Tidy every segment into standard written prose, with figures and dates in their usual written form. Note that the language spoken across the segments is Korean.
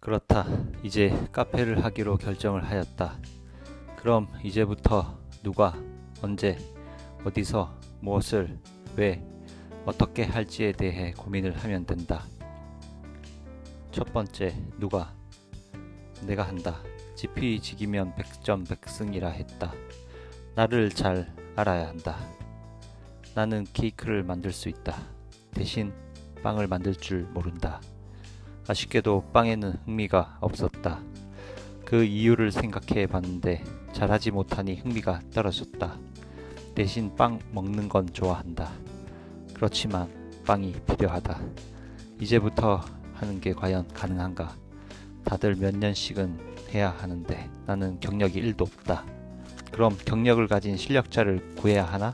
그렇다. 이제 카페를 하기로 결정을 하였다. 그럼 이제부터 누가, 언제, 어디서, 무엇을, 왜, 어떻게 할지에 대해 고민을 하면 된다. 첫 번째, 누가? 내가 한다. 지피지기면 백전백승이라 했다. 나를 잘 알아야 한다. 나는 케이크를 만들 수 있다. 대신 빵을 만들 줄 모른다. 아쉽게도 빵에는 흥미가 없었다. 그 이유를 생각해 봤는데 잘하지 못하니 흥미가 떨어졌다. 대신 빵 먹는 건 좋아한다. 그렇지만 빵이 필요하다. 이제부터 하는 게 과연 가능한가? 다들 몇 년씩은 해야 하는데 나는 경력이 1도 없다. 그럼 경력을 가진 실력자를 구해야 하나?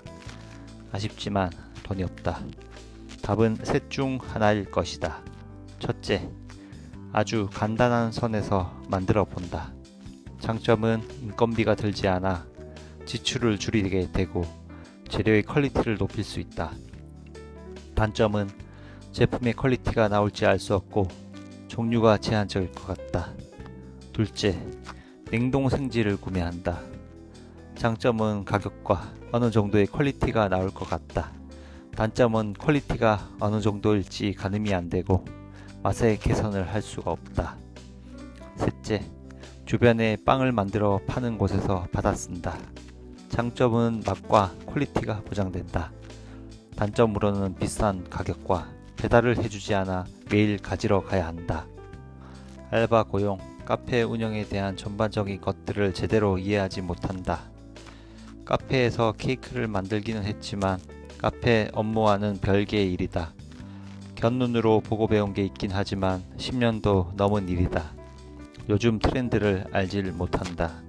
아쉽지만 돈이 없다. 답은 셋 중 하나일 것이다. 첫째, 아주 간단한 선에서 만들어 본다. 장점은 인건비가 들지 않아 지출을 줄이게 되고 재료의 퀄리티를 높일 수 있다. 단점은 제품의 퀄리티가 나올지 알 수 없고 종류가 제한적일 것 같다. 둘째, 냉동 생지를 구매한다. 장점은 가격과 어느 정도의 퀄리티가 나올 것 같다. 단점은 퀄리티가 어느 정도일지 가늠이 안 되고 맛의 개선을 할 수가 없다. 셋째, 주변에 빵을 만들어 파는 곳에서 받아 쓴다. 장점은 맛과 퀄리티가 보장된다. 단점으로는 비싼 가격과 배달을 해주지 않아 매일 가지러 가야 한다. 알바 고용, 카페 운영에 대한 전반적인 것들을 제대로 이해하지 못한다. 카페에서 케이크를 만들기는 했지만 카페 업무와는 별개의 일이다. 곁눈으로 보고 배운 게 있긴 하지만 10년도 넘은 일이다. 요즘 트렌드를 알질 못한다.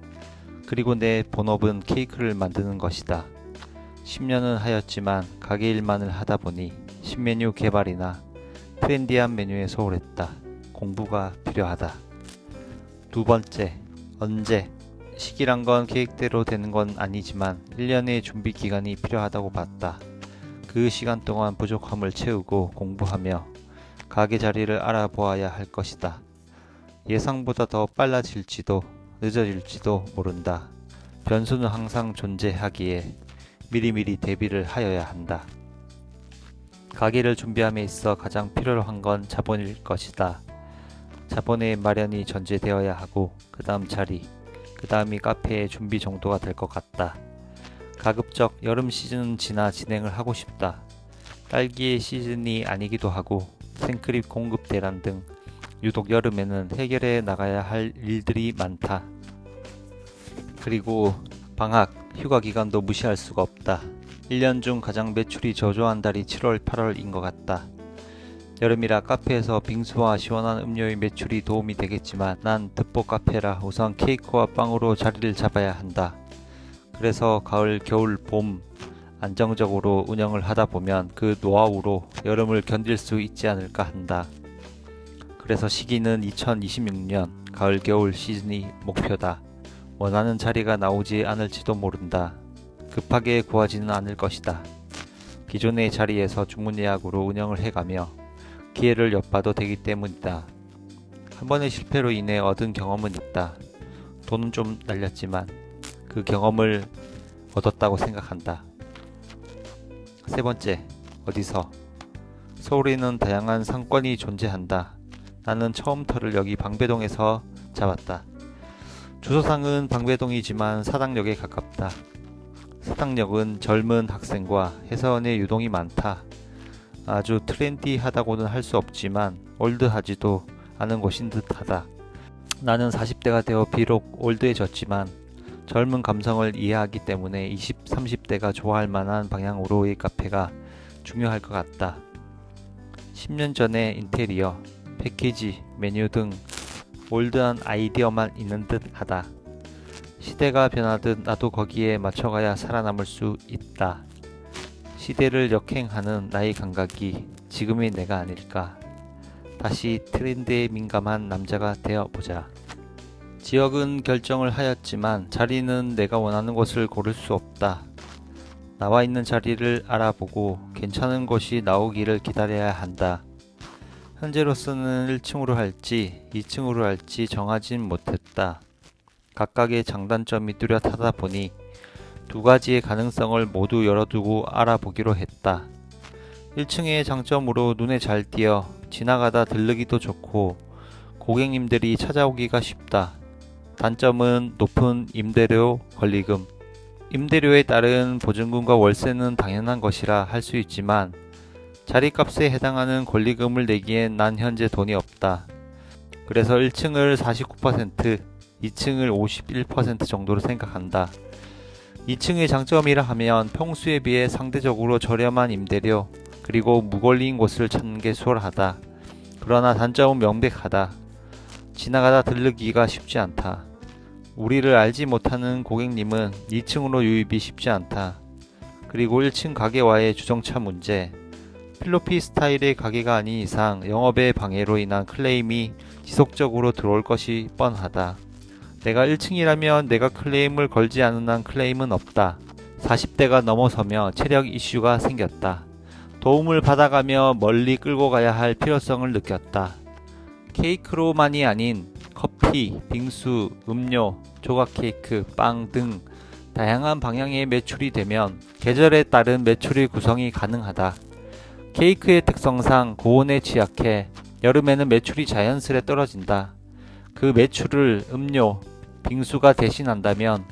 그리고 내 본업은 케이크를 만드는 것이다. 10년은 하였지만 가게 일만을 하다 보니 신메뉴 개발이나 트렌디한 메뉴에 소홀했다. 공부가 필요하다. 두 번째, 언제? 시기란 건 계획대로 되는 건 아니지만 1년의 준비 기간이 필요하다고 봤다. 그 시간 동안 부족함을 채우고 공부하며 가게 자리를 알아보아야 할 것이다. 예상보다 더 빨라질지도 늦어질지도 모른다. 변수는 항상 존재하기에 미리미리 대비를 하여야 한다. 가게를 준비함에 있어 가장 필요로 한 건 자본일 것이다. 자본의 마련이 전제되어야 하고 그 다음 자리, 그 다음이 카페의 준비 정도가 될 것 같다. 가급적 여름 시즌은 지나 진행을 하고 싶다. 딸기의 시즌이 아니기도 하고 생크림 공급 대란 등 유독 여름에는 해결해 나가야 할 일들이 많다. 그리고 방학, 휴가 기간도 무시할 수가 없다. 1년 중 가장 매출이 저조한 달이 7월, 8월인 것 같다. 여름이라 카페에서 빙수와 시원한 음료의 매출이 도움이 되겠지만 난 듣보 카페라 우선 케이크와 빵으로 자리를 잡아야 한다. 그래서 가을, 겨울, 봄 안정적으로 운영을 하다 보면 그 노하우로 여름을 견딜 수 있지 않을까 한다. 그래서 시기는 2026년 가을, 겨울 시즌이 목표다. 원하는 자리가 나오지 않을지도 모른다. 급하게 구하지는 않을 것이다. 기존의 자리에서 주문 예약으로 운영을 해가며 기회를 엿봐도 되기 때문이다. 한 번의 실패로 인해 얻은 경험은 있다. 돈은 좀 날렸지만 그 경험을 얻었다고 생각한다. 세 번째, 어디서? 서울에는 다양한 상권이 존재한다. 나는 처음터를 여기 방배동에서 잡았다. 주소상은 방배동이지만 사당역에 가깝다. 사당역은 젊은 학생과 회사원의 유동이 많다. 아주 트렌디하다고는 할 수 없지만 올드하지도 않은 곳인 듯하다. 나는 40대가 되어 비록 올드해졌지만 젊은 감성을 이해하기 때문에 20, 30대가 좋아할 만한 방향으로의 카페가 중요할 것 같다. 10년 전의 인테리어, 패키지, 메뉴 등 올드한 아이디어만 있는 듯 하다. 시대가 변하듯 나도 거기에 맞춰가야 살아남을 수 있다. 시대를 역행하는 나의 감각이 지금의 내가 아닐까. 다시 트렌드에 민감한 남자가 되어보자. 지역은 결정을 하였지만 자리는 내가 원하는 곳을 고를 수 없다. 나와 있는 자리를 알아보고 괜찮은 곳이 나오기를 기다려야 한다. 현재로서는 1층으로 할지 2층으로 할지 정하진 못했다. 각각의 장단점이 뚜렷하다 보니 두 가지의 가능성을 모두 열어두고 알아보기로 했다. 1층의 장점으로 눈에 잘 띄어 지나가다 들르기도 좋고 고객님들이 찾아오기가 쉽다. 단점은 높은 임대료 권리금. 임대료에 따른 보증금과 월세는 당연한 것이라 할 수 있지만 자리값에 해당하는 권리금을 내기엔 난 현재 돈이 없다. 그래서 1층을 49%, 2층을 51% 정도로 생각한다. 2층의 장점이라 하면 평수에 비해 상대적으로 저렴한 임대료, 그리고 무권리인 곳을 찾는 게 수월하다. 그러나 단점은 명백하다. 지나가다 들르기가 쉽지 않다. 우리를 알지 못하는 고객님은 2층으로 유입이 쉽지 않다. 그리고 1층 가게와의 주정차 문제. 필로피 스타일의 가게가 아닌 이상 영업의 방해로 인한 클레임이 지속적으로 들어올 것이 뻔하다. 내가 1층이라면 내가 클레임을 걸지 않은 한 클레임은 없다. 40대가 넘어서며 체력 이슈가 생겼다. 도움을 받아가며 멀리 끌고 가야 할 필요성을 느꼈다. 케이크로만이 아닌 커피, 빙수, 음료, 조각 케이크, 빵 등 다양한 방향의 매출이 되면 계절에 따른 매출의 구성이 가능하다. 케이크의 특성상 고온에 취약해 여름에는 매출이 자연스레 떨어진다. 그 매출을 음료, 빙수가 대신한다면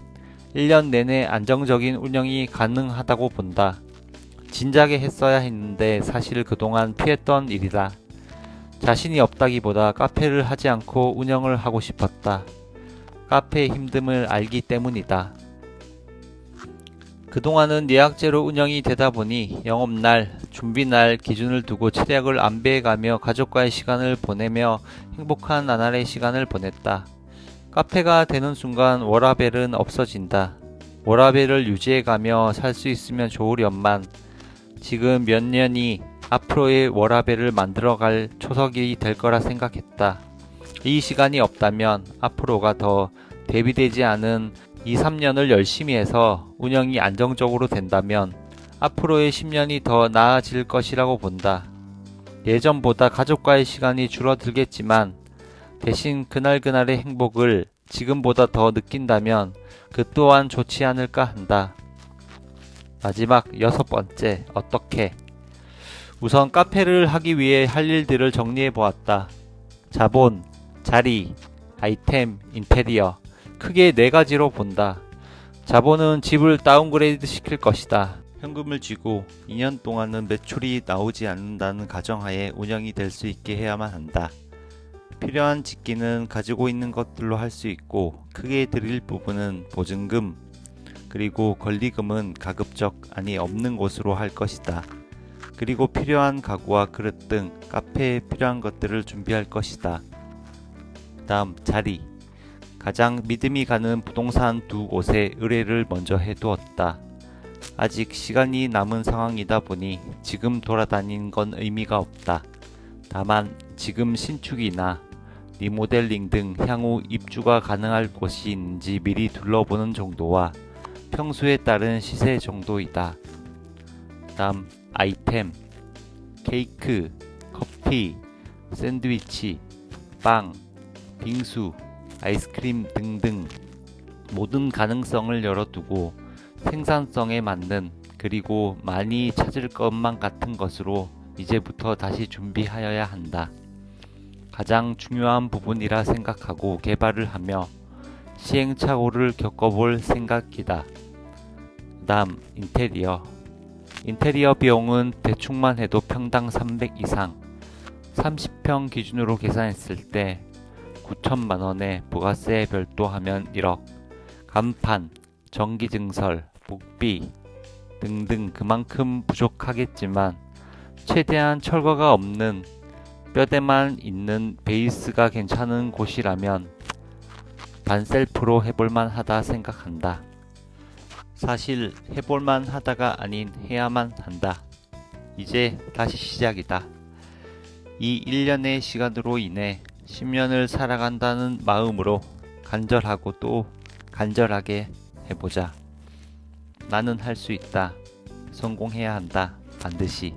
1년 내내 안정적인 운영이 가능하다고 본다. 진작에 했어야 했는데 사실 그동안 피했던 일이다. 자신이 없다기보다 카페를 하지 않고 운영을 하고 싶었다. 카페의 힘듦을 알기 때문이다. 그동안은 예약제로 운영이 되다 보니 영업날, 준비날 기준을 두고 체력을 안배해가며 가족과의 시간을 보내며 행복한 나날의 시간을 보냈다. 카페가 되는 순간 워라밸은 없어진다. 워라밸을 유지해가며 살 수 있으면 좋으련만 지금 몇 년이 앞으로의 워라밸을 만들어갈 초석이 될 거라 생각했다. 이 시간이 없다면 앞으로가 더 대비되지 않은 2, 3년을 열심히 해서 운영이 안정적으로 된다면 앞으로의 10년이 더 나아질 것이라고 본다. 예전보다 가족과의 시간이 줄어들겠지만 대신 그날그날의 행복을 지금보다 더 느낀다면 그 또한 좋지 않을까 한다. 마지막 6번째, 어떻게? 우선 카페를 하기 위해 할 일들을 정리해 보았다. 자본, 자리, 아이템, 인테리어. 크게 4가지로 본다. 자본은 집을 다운그레이드 시킬 것이다. 현금을 쥐고 2년 동안은 매출이 나오지 않는다는 가정하에 운영이 될 수 있게 해야만 한다. 필요한 집기는 가지고 있는 것들로 할 수 있고 크게 드릴 부분은 보증금, 그리고 권리금은 가급적 아니 없는 곳으로 할 것이다. 그리고 필요한 가구와 그릇 등 카페에 필요한 것들을 준비할 것이다. 다음 자리. 가장 믿음이 가는 부동산 2곳에 의뢰를 먼저 해두었다. 아직 시간이 남은 상황이다 보니 지금 돌아다니는 건 의미가 없다. 다만 지금 신축이나 리모델링 등 향후 입주가 가능할 곳이 있는지 미리 둘러보는 정도와 평수에 따른 시세 정도이다. 다음 아이템. 케이크, 커피, 샌드위치, 빵, 빙수, 아이스크림 등등 모든 가능성을 열어두고 생산성에 맞는 그리고 많이 찾을 것만 같은 것으로 이제부터 다시 준비하여야 한다. 가장 중요한 부분이라 생각하고 개발을 하며 시행착오를 겪어볼 생각이다. 다음 인테리어. 인테리어 비용은 대충만 해도 평당 300 이상, 30평 기준으로 계산했을 때 9천만원에 부가세 별도하면 1억, 간판, 전기증설, 복비 등등 그만큼 부족하겠지만 최대한 철거가 없는 뼈대만 있는 베이스가 괜찮은 곳이라면 반셀프로 해볼만 하다 생각한다. 사실 해볼만 하다가 아닌 해야만 한다. 이제 다시 시작이다. 이 1년의 시간으로 인해 10년을 살아간다는 마음으로 간절하고 또 간절하게 해보자. 나는 할 수 있다. 성공해야 한다. 반드시.